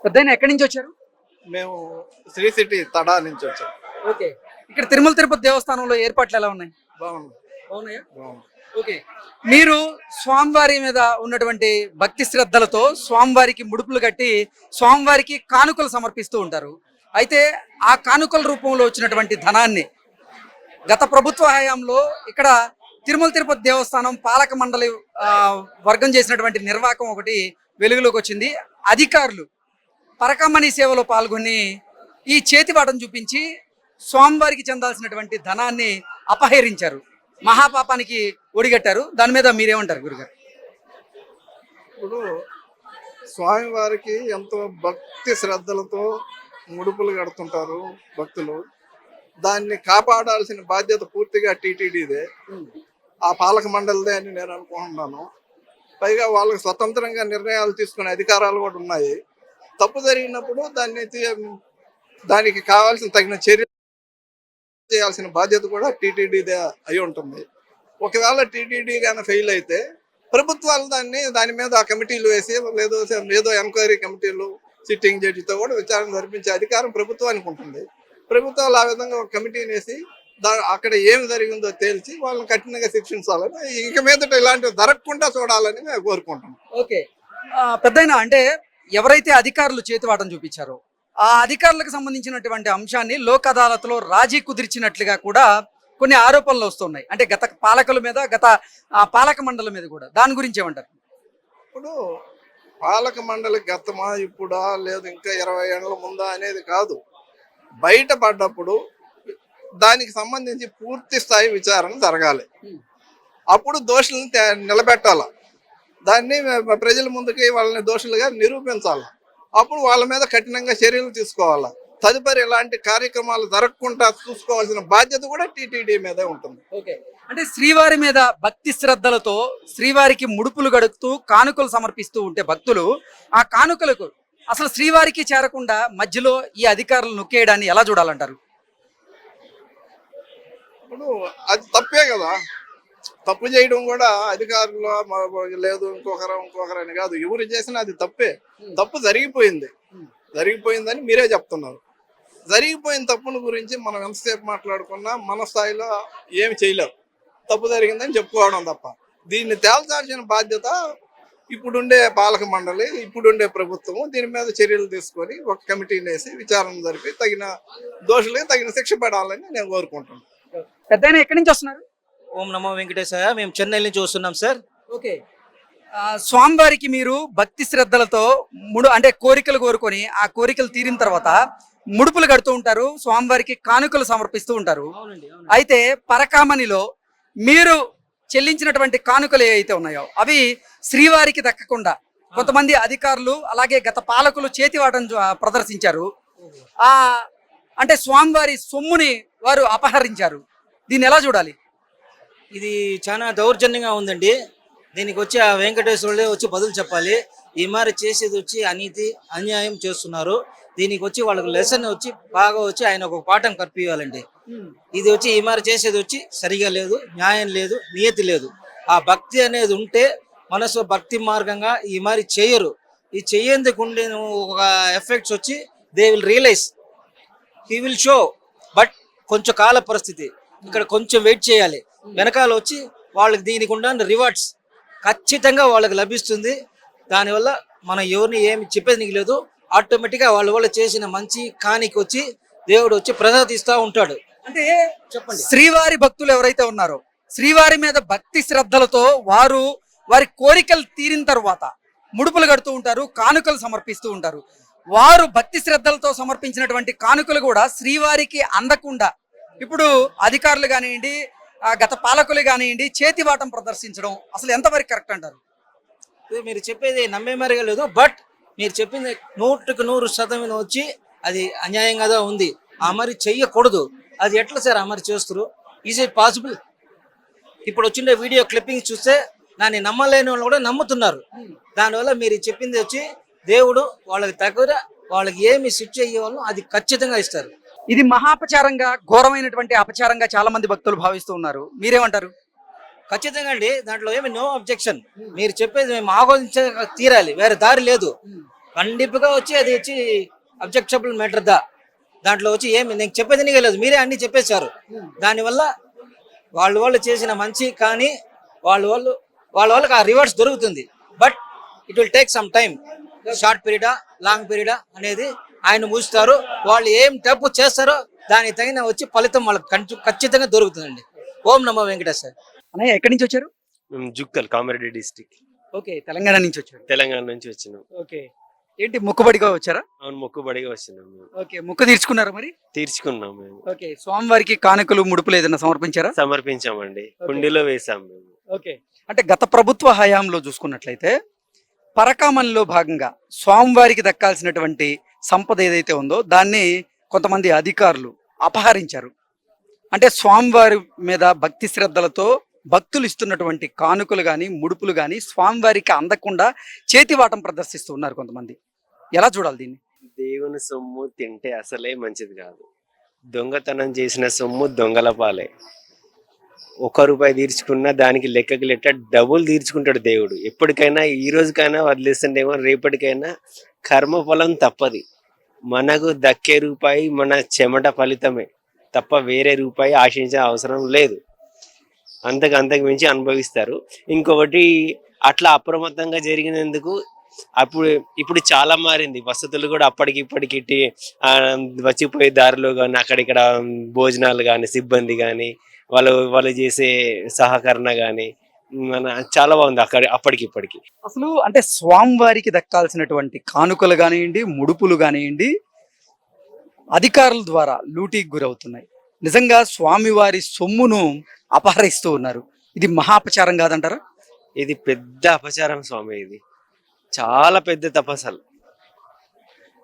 పెద్దయినా ఎక్కడి నుంచి వచ్చారు? మేము శ్రీ సిటీ తడా నుంచి వచ్చాం. ఓకే. ఇక్కడ తిరుమల తిరుపతి దేవస్థానంలో ఏర్పాట్లు ఎలా ఉన్నాయి? బాగుంది. బాగున్నాయా? బాగుంది. ఓకే. మీరు స్వామివారి మీద ఉన్నటువంటి భక్తి శ్రద్ధలతో స్వామివారికి ముడుపులు కట్టి స్వామివారికి కానుకలు సమర్పిస్తూ ఉంటారు. అయితే ఆ కానుకల రూపంలో వచ్చినటువంటి ధనాన్ని గత ప్రభుత్వ హయాంలో ఇక్కడ తిరుమల తిరుపతి దేవస్థానం పాలక మండలి వర్గం చేసినటువంటి నిర్వాహకం ఒకటి వెలుగులోకి వచ్చింది. అధికారులు పరకమణి సేవలో పాల్గొని ఈ చేతివాటం చూపించి స్వామివారికి చెందాల్సినటువంటి ధనాన్ని అపహరించారు, మహాపాపానికి ఒడిగట్టారు. దాని మీద మీరేమంటారు గురుగారు? ఇప్పుడు స్వామివారికి ఎంతో భక్తి శ్రద్ధలతో ముడుపులు కడుతుంటారు భక్తులు. దాన్ని కాపాడాల్సిన బాధ్యత పూర్తిగా టీటీడీదే, ఆ పాలక మండలిదే అని నేను అనుకుంటున్నాను. పైగా వాళ్ళకి స్వతంత్రంగా నిర్ణయాలు తీసుకునే అధికారాలు కూడా ఉన్నాయి. తప్పు జరిగినప్పుడు దానికి కావాల్సిన తగిన చర్య చేయాల్సిన బాధ్యత కూడా టీటీడీదే అయి ఉంటుంది. ఒకవేళ టీటీడీ కానీ ఫెయిల్ అయితే ప్రభుత్వాలు దాని మీద కమిటీలు వేసి ఏదో ఎంక్వైరీ కమిటీలు సిట్టింగ్ జడ్జితో కూడా విచారణ జరిపించే అధికారం ప్రభుత్వానికి ఉంటుంది. ప్రభుత్వాలు ఆ విధంగా ఒక కమిటీని వేసి అక్కడ ఏమి జరిగిందో తేల్చి వాళ్ళని కఠినంగా శిక్షించాలని, ఇక మీదట ఇలాంటివి జరగకుండా చూడాలని మేము కోరుకుంటున్నాం. ఓకే. పెద్దయినా అంటే ఎవరైతే అధికారులు చేతివాటం చూపించారో ఆ అధికారులకు సంబంధించినటువంటి అంశాన్ని లోక్ అదాలత్లో రాజీ కుదిర్చినట్లుగా కూడా కొన్ని ఆరోపణలు వస్తున్నాయి. అంటే గత పాలకుల మీద, గత పాలక మండలి మీద కూడా. దాని గురించి ఏమంటారు? ఇప్పుడు పాలక మండలి గతమా ఇప్పుడా లేదు ఇంకా 20 ఏళ్ళ ముందా అనేది కాదు. బయటపడ్డప్పుడు దానికి సంబంధించి పూర్తి స్థాయి విచారణ జరగాలి. అప్పుడు దోషులను నిలబెట్టాల, దాన్ని ప్రజల ముందుకి వాళ్ళని దోషులుగా నిరూపించాలి. అప్పుడు వాళ్ళ మీద కఠినంగా చర్యలు తీసుకోవాలా. తదుపరి ఇలాంటి కార్యక్రమాలు జరగకుండా చూసుకోవాల్సిన బాధ్యత కూడా టీటీడీ మీదే ఉంటుంది. ఓకే. అంటే శ్రీవారి మీద భక్తి శ్రద్ధలతో శ్రీవారికి ముడుపులు గడుపుతూ కానుకలు సమర్పిస్తూ ఉంటే భక్తులు ఆ కానుకలకు అసలు శ్రీవారికి చేరకుండా మధ్యలో ఈ అధికారులు నొక్కేయడాన్ని ఎలా చూడాలంటారు? ఇప్పుడు అది తప్పే కదా. తప్పు చేయడం కూడా అధికారులు లేదు ఇంకొకరని కాదు, ఎవరు చేసినా అది తప్పే. తప్పు జరిగిపోయిందని మీరే చెప్తున్నారు. జరిగిపోయిన తప్పుల గురించి మనం ఎంతసేపు మాట్లాడుకున్నా మన స్థాయిలో ఏమి చేయలేవు. తప్పు జరిగిందని చెప్పుకోవడం తప్ప దీన్ని తేల్చాల్సిన బాధ్యత ఇప్పుడుండే పాలక మండలి, ఇప్పుడుండే ప్రభుత్వము దీని మీద చర్యలు తీసుకొని ఒక కమిటీని వేసి విచారణ జరిపి తగిన దోషులకి తగిన శిక్ష పడాలని నేను కోరుకుంటున్నాను. పెద్దయినా ఎక్కడి నుంచి వస్తున్నారు? ఓం నమో వెంకటేశాయ. మేము చెన్నై నుంచి వస్తున్నాం సార్. ఓకే. స్వామివారికి మీరు భక్తి శ్రద్ధలతో అంటే కోరికలు కోరుకొని ఆ కోరికలు తీరిన తర్వాత ముడుపులు కడుతూ ఉంటారు, స్వామివారికి కానుకలు సమర్పిస్తూ ఉంటారు. అయితే పరకామణిలో మీరు చెల్లించినటువంటి కానుకలు ఏవైతే ఉన్నాయో అవి శ్రీవారికి దక్కకుండా కొంతమంది అధికారులు అలాగే గత పాలకులు చేతివాటం ప్రదర్శించారు. అంటే స్వామివారి సొమ్ముని వారు అపహరించారు. దీన్ని ఎలా చూడాలి? ఇది చాలా దౌర్జన్యంగా ఉందండి. దీనికి వచ్చి ఆ వెంకటేశ్వరుడే వచ్చి బదులు చెప్పాలి. ఈ మరి చేసేది వచ్చి అనీతి అన్యాయం చేస్తున్నారు. దీనికి వచ్చి వాళ్ళకి లెసన్ వచ్చి బాగా వచ్చి ఆయన ఒక పాఠం కల్పియాలండి. ఇది వచ్చి ఈ మరి చేసేది వచ్చి సరిగా లేదు, న్యాయం లేదు, నియతి లేదు. ఆ భక్తి అనేది ఉంటే మనసు భక్తి మార్గంగా ఈ మరి చేయరు. ఈ చెయ్యేందుకు ఉండే ఒక ఎఫెక్ట్స్ వచ్చి they will realize, he will show. But కొంచెం కాల పరిస్థితి, ఇక్కడ కొంచెం వెయిట్ చేయాలి. వెనకాల వచ్చి వాళ్ళకి దీనికి ఉండే రివార్డ్స్ ఖచ్చితంగా వాళ్ళకి లభిస్తుంది. దానివల్ల మనం ఎవరిని ఏమి చెప్పేది లేదు. ఆటోమేటిక్గా వాళ్ళు చేసిన మంచి కానికి వచ్చి దేవుడు వచ్చి ప్రసాదిస్తూ ఉంటాడు. అంటే చెప్పండి, శ్రీవారి భక్తులు ఎవరైతే ఉన్నారో శ్రీవారి మీద భక్తి శ్రద్ధలతో వారి కోరికలు తీరిన తర్వాత ముడుపులు కడుతూ ఉంటారు, కానుకలు సమర్పిస్తూ ఉంటారు. వారు భక్తి శ్రద్ధలతో సమర్పించినటువంటి కానుకలు కూడా శ్రీవారికి అందకుండా ఇప్పుడు అధికారులు కానివ్వండి, గత పాలకులు కానివ్వండి చేతివాటం ప్రదర్శించడం అసలు ఎంతవరకు కరెక్ట్ అంటారు? మీరు చెప్పేది నమ్మే మరిగా లేదు. బట్ మీరు చెప్పింది 100% వచ్చి అది అన్యాయంగా ఉంది. ఆ మరి చెయ్యకూడదు. అది ఎట్లా సార్ ఆ మరి చేస్తారు? Is it possible? ఇప్పుడు వచ్చిన వీడియో క్లిప్పింగ్ చూస్తే దాన్ని నమ్మలేని వాళ్ళు కూడా నమ్ముతున్నారు. దానివల్ల మీరు చెప్పింది వచ్చి దేవుడు వాళ్ళకి దగ్గర వాళ్ళకి ఏమి శిక్ష ఇవ్వాలో అది ఖచ్చితంగా ఇస్తారు. ఇది మహాపచారంగా, ఘోరమైనటువంటి అపచారంగా చాలా మంది భక్తులు భావిస్తూ ఉన్నారు. మీరేమంటారు? ఖచ్చితంగా అండి, దాంట్లో ఏమి నో అబ్జెక్షన్. మీరు చెప్పేది మేము ఆహ్వానించ తీరాలి, వేరే దారి లేదు. ఖండిపుగా వచ్చి అది వచ్చి అబ్జెక్టబుల్ మ్యాటర్ దాంట్లో వచ్చి ఏమి నేను చెప్పేది నీకే లేదు, మీరే అన్ని చెప్పేశారు. దానివల్ల వాళ్ళు చేసిన మంచి కానీ వాళ్ళకి ఆ రివార్డ్స్ దొరుకుతుంది. But it will take some time, short పీరియడా లాంగ్ పీరియడా అనేది ఆయన మూస్తారు. వాళ్ళు ఏం తప్పు చేస్తారో దానికి తగిన వచ్చి ఫలితం వాళ్ళకి ఖచ్చితంగా దొరుకుతుందండి. ఓం నమో వెంకటేశ్వర. అన్నయ్య ఎక్కడి నుంచి వచ్చారు? మేము జుక్కల్ కామారెడ్డి డిస్టిక్, ఓకే, తెలంగాణ నుంచి వచ్చారు. తెలంగాణ నుంచి వచ్చినాం. ఓకే, ఏంటి మొక్కుబడిగా వచ్చారా? అవును, మొక్కుబడిగా వచ్చినాం మేము. ఓకే, మొక్కు తీర్చుకున్నారా మరి? తీర్చుకున్నాం మేము. ఓకే, స్వామివారికి కానుకలు ముడుపులు ఏదైనా సమర్పించారా? సమర్పించామండి, కుండీలో వేసాం మేము. ఓకే, అంటే గత ప్రభుత్వ హయాంలో చూసుకున్నట్లయితే పరకామణిలో భాగంగా స్వామివారికి దక్కాల్సినటువంటి సంపద ఏదైతే ఉందో దాన్ని కొంతమంది అధికారులు అపహరించారు. అంటే స్వామివారి మీద భక్తి శ్రద్ధలతో భక్తులు ఇస్తున్నటువంటి కానుకలు కానీ ముడుపులు కానీ స్వామివారికి అందకుండా చేతివాటం ప్రదర్శిస్తూ ఉన్నారు కొంతమంది. ఎలా చూడాలి దీన్ని? దేవుని సొమ్ము తింటే అసలే మంచిది కాదు. దొంగతనం చేసిన సొమ్ము దొంగల పాలే. 1 రూపాయి తీర్చుకున్నా దానికి లెక్కకి లెక్క డబుల్ తీర్చుకుంటాడు దేవుడు. ఎప్పటికైనా ఈ రోజుకైనా వదిలేస్తుండేమో, రేపటికైనా కర్మఫలం తప్పది. మనకు దక్కే రూపాయి మన చెమట ఫలితమే తప్ప వేరే రూపాయి ఆశించే అవసరం లేదు. అంతకు మించి అనుభవిస్తారు. ఇంకొకటి, అట్లా అప్రమత్తంగా జరిగినందుకు ఇప్పుడు చాలా మారింది. వసతులు కూడా అప్పటికిప్పటికి వచ్చిపోయే దారిలో కానీ అక్కడిక్కడ భోజనాలు కానీ సిబ్బంది కానీ వాళ్ళు చేసే సహకరణ కానీ చాలా బాగుంది అప్పటికిప్పటికి. అసలు అంటే స్వామివారికి దక్కాల్సినటువంటి కానుకలు కానివ్వండి, ముడుపులు కానివ్వండి, అధికారుల ద్వారా లూటీకి గురవుతున్నాయి. నిజంగా స్వామివారి సొమ్మును అపహరిస్తూ ఉన్నారు. ఇది మహాపచారం కాదంటారా? ఇది పెద్ద అపచారం స్వామి. ఇది చాలా పెద్ద తప్పు. అసలు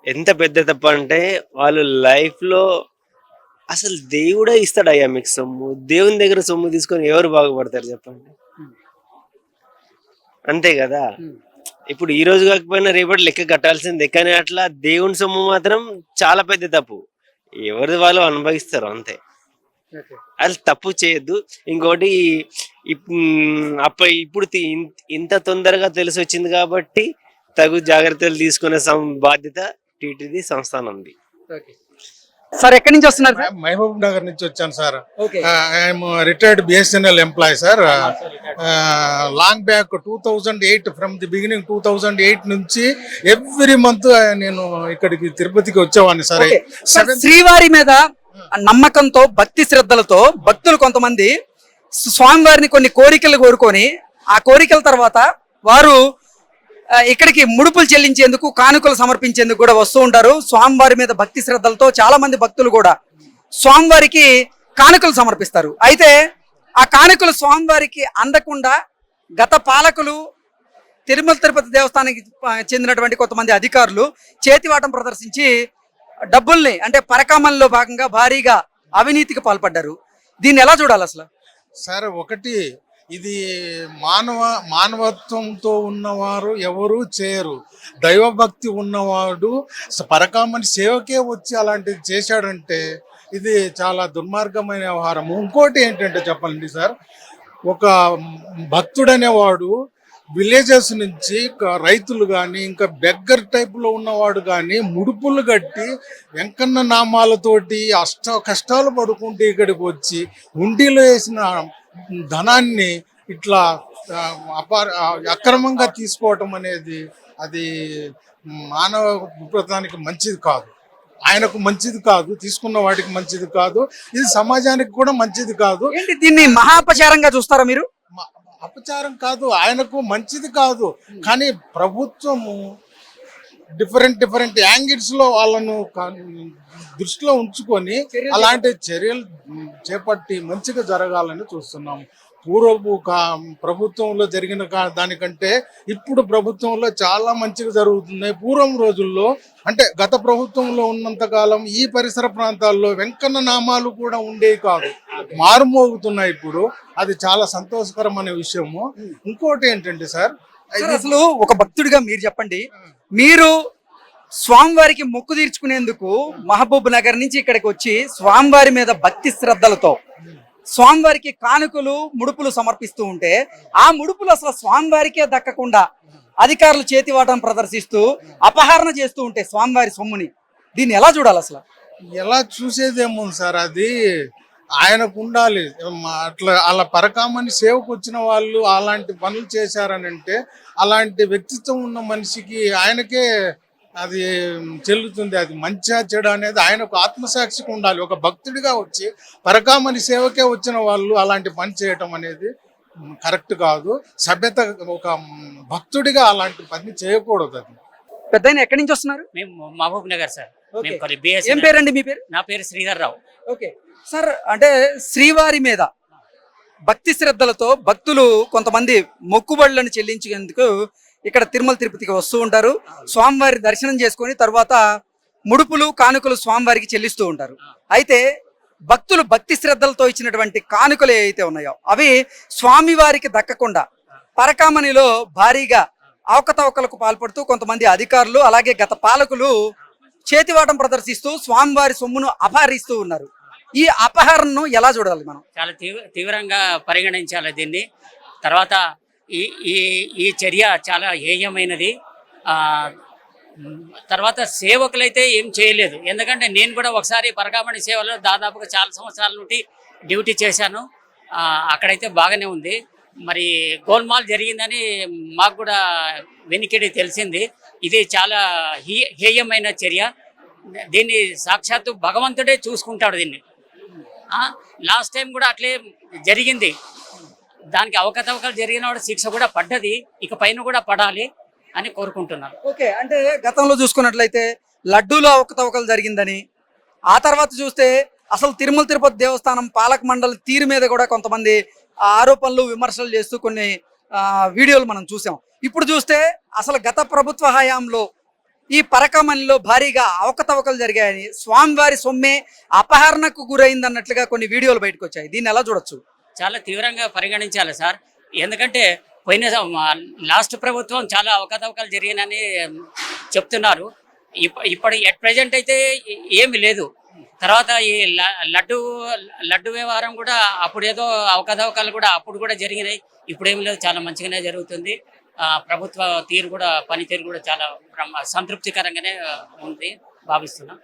ఎంత పెద్ద తప్పు అంటే వాళ్ళు లైఫ్ లో అసలు దేవుడే ఇస్తాడయ్యా మీకు సొమ్ము. దేవుని దగ్గర సొమ్ము తీసుకొని ఎవరు బాగుపడతారు చెప్పండి? అంతే కదా. ఇప్పుడు ఈ రోజు కాకపోయినా రేపటి లెక్క కట్టాల్సిందే. కానీ అట్లా దేవుని సొమ్ము మాత్రం చాలా పెద్ద తప్పు. ఎవరిది వాళ్ళు అనుభవిస్తారు అంతే. అది తప్పు చేయొద్దు. ఇంకోటి, ఇప్పుడు ఇంత తొందరగా తెలిసి వచ్చింది కాబట్టి తగు జాగ్రత్తలు తీసుకునే బాధ్యత టీటీడీ సంస్థానంది. సార్ ఎక్కడి నుంచి వస్తున్నారు సార్? మహబూబ్ నగర్ నుంచి వచ్చాను sir. Okay, I'm retired BSNL employee sir. Long back 2008, from the beginning 2008 నుంచి ఎవ్రీ మంత్ నేను ఇక్కడికి తిరుపతికి వచ్చేవాడిని సార్. ఓకే. సార్, శ్రీవారి మీద నమ్మకంతో భక్తి శ్రద్ధలతో భక్తులు కొంతమంది స్వామివారిని కొన్ని కోరికలు కోరుకొని ఆ కోరికల తర్వాత వారు ఇక్కడికి ముడుపులు చెల్లించేందుకు, కానుకలు సమర్పించేందుకు కూడా వస్తూ ఉంటారు. స్వామివారి మీద భక్తి శ్రద్ధలతో చాలా మంది భక్తులు కూడా స్వామివారికి కానుకలు సమర్పిస్తారు. అయితే ఆ కానుకలు స్వామివారికి అందకుండా గత పాలకులు, తిరుమల తిరుపతి దేవస్థానానికి చెందినటువంటి కొంతమంది అధికారులు చేతివాటం ప్రదర్శించి డబ్బుల్ని, అంటే పరకామణిలో భాగంగా భారీగా అవినీతికి పాల్పడ్డారు. దీన్ని ఎలా చూడాలి అసలు? సార్, ఒకటి, ఇది మానవత్వంతో ఉన్నవారు ఎవరు చేయరు. దైవభక్తి ఉన్నవాడు పరకామణి సేవకే వచ్చి అలాంటిది చేశాడంటే ఇది చాలా దుర్మార్గమైన వ్యవహారము. ఇంకోటి ఏంటంటే చెప్పండి సార్, ఒక భక్తుడనేవాడు విలేజెస్ నుంచి రైతులు కానీ ఇంకా బెగ్గర్ టైప్లో ఉన్నవాడు కానీ ముడుపులు కట్టి వెంకన్న నామాలతోటి కష్టాలు పడుకుంటూ ఇక్కడికి వచ్చి హుండీలో వేసిన ధనాన్ని ఇట్లా అక్రమంగా తీసుకోవటం అనేది అది మానవ విప్లవానికి మంచిది కాదు. ఆయనకు మంచిది కాదు, తీసుకున్న వాటికి మంచిది కాదు, ఇది సమాజానికి కూడా మంచిది కాదు. ఏంటి దీన్ని మహాపచారంగా చూస్తారా మీరు? అపచారం కాదు, ఆయనకు మంచిది కాదు. కానీ ప్రభుత్వము డిఫరెంట్ యాంగిల్స్ లో వాళ్ళను దృష్టిలో ఉంచుకొని అలాంటి చర్యలు చేపట్టి మంచిగా జరగాలని చూస్తున్నాం. పూర్వపు ప్రభుత్వంలో జరిగిన దానికంటే ఇప్పుడు ప్రభుత్వంలో చాలా మంచిగా జరుగుతున్నాయి. పూర్వం రోజుల్లో అంటే గత ప్రభుత్వంలో ఉన్నంత కాలం ఈ పరిసర ప్రాంతాల్లో వెంకన్న నామాలు కూడా ఉండేవి కాదు, మారుమోగుతున్నాయి ఇప్పుడు. అది చాలా సంతోషకరమైన విషయము. ఇంకోటి ఏంటంటే సార్, అసలు ఒక భక్తుడిగా మీరు చెప్పండి, మీరు స్వామివారికి మొక్కు తీర్చుకునేందుకు మహబూబ్ నగర్ నుంచి ఇక్కడికి వచ్చి స్వామివారి మీద భక్తి శ్రద్ధలతో స్వామివారికి కానుకలు ముడుపులు సమర్పిస్తూ ఉంటే ఆ ముడుపులు అసలు స్వామివారికే దక్కకుండా అధికారులు చేతివాటం ప్రదర్శిస్తూ అపహరణ చేస్తూ ఉంటే స్వామివారి సొమ్ముని దీన్ని ఎలా చూడాలి అసలు? ఎలా చూసేదేమో సార్, అది ఆయనకు ఉండాలి. అట్లా అలా పరకామని సేవకు వచ్చిన వాళ్ళు అలాంటి పనులు చేశారని అంటే అలాంటి వ్యక్తిత్వం ఉన్న మనిషికి ఆయనకే అది చెల్లుతుంది. అది మంచిగా చెడు అనేది ఆయనకు ఆత్మసాక్షికి ఉండాలి. ఒక భక్తుడిగా వచ్చి పరకామని సేవకే వచ్చిన వాళ్ళు అలాంటి పని చేయటం అనేది కరెక్ట్ కాదు. సభ్యత ఒక భక్తుడిగా అలాంటి పని చేయకూడదు. అది పెద్దాయన ఎక్కడి నుంచి వస్తున్నారు? మేము మహబూబ్ నగర్ సార్. ఓకే. మేము కొద్ది BS ఏం పేరండి మీ పేరు? నా పేరు శ్రీధర్ రావు. ఓకే సార్, అంటే శ్రీవారి మీద భక్తి శ్రద్ధలతో భక్తులు కొంతమంది మొక్కుబడులను చెల్లించేందుకు ఇక్కడ తిరుమల తిరుపతికి వస్తూ ఉంటారు. స్వామివారి దర్శనం చేసుకొని తర్వాత ముడుపులు కానుకలు స్వామివారికి చెల్లిస్తూ ఉంటారు. అయితే భక్తులు భక్తి శ్రద్ధలతో ఇచ్చినటువంటి కానుకలు ఏవైతే ఉన్నాయో అవి స్వామివారికి దక్కకుండా పరకామణిలో భారీగా అవకతవకలకు పాల్పడుతూ కొంతమంది అధికారులు అలాగే గత పాలకులు చేతివాటం ప్రదర్శిస్తూ స్వామివారి సొమ్మును అపహరిస్తూ ఉన్నారు. ఈ అపహరణను ఎలా చూడాలి మనం? చాలా తీవ్రంగా పరిగణించాలి దీన్ని. తర్వాత ఈ ఈ ఈ చర్య చాలా హేయమైనది. తర్వాత సేవకులైతే ఏం చేయలేదు. ఎందుకంటే నేను కూడా ఒకసారి పరకామణి సేవలో దాదాపుగా చాలా సంవత్సరాల నుండి డ్యూటీ చేశాను. అక్కడైతే బాగానే ఉంది. మరి గోల్మాల్ జరిగిందని మాకు కూడా వెనికిడి తెలిసింది. ఇది చాలా హేయమైన చర్య. దీన్ని సాక్షాత్తు భగవంతుడే చూసుకుంటాడు దీన్ని. లాస్ట్ టైం కూడా అట్లే జరిగింది. దానికి అవకతవకలు జరిగిన వాడు శిక్ష కూడా పడ్డది, ఇక పైన కూడా పడాలి అని కోరుకుంటున్నాను. ఓకే, అంటే గతంలో చూసుకున్నట్లయితే లడ్డూలో అవకతవకలు జరిగిందని, ఆ తర్వాత చూస్తే అసలు తిరుమల తిరుపతి దేవస్థానం పాలక మండలి తీరు మీద కూడా కొంతమంది ఆరోపణలు విమర్శలు చేస్తూ కొన్ని వీడియోలు మనం చూసాం. ఇప్పుడు చూస్తే అసలు గత ప్రభుత్వ హయాంలో ఈ పరకామణిలో భారీగా అవకతవకలు జరిగాయని, స్వామివారి సొమ్మే అపహరణకు గురైందన్నట్లుగా కొన్ని వీడియోలు బయటకు వచ్చాయి. దీన్ని ఎలా చూడొచ్చు? చాలా తీవ్రంగా పరిగణించాలి సార్. ఎందుకంటే పోయిన లాస్ట్ ప్రభుత్వం చాలా అవకతవకలు జరిగినని చెప్తున్నారు. ఇప్పుడు ఎట్ ప్రజెంట్ అయితే ఏమి లేదు. తర్వాత ఈ లడ్డు వ్యవహారం కూడా అప్పుడు ఏదో అవకతవకలు కూడా అప్పుడు కూడా జరిగినాయి. ఇప్పుడు ఏమి లేదు, చాలా మంచిగానే జరుగుతుంది. ప్రభుత్వ తీరు కూడా పనితీరు కూడా చాలా సంతృప్తికరంగానే ఉంది భావిస్తున్నాం.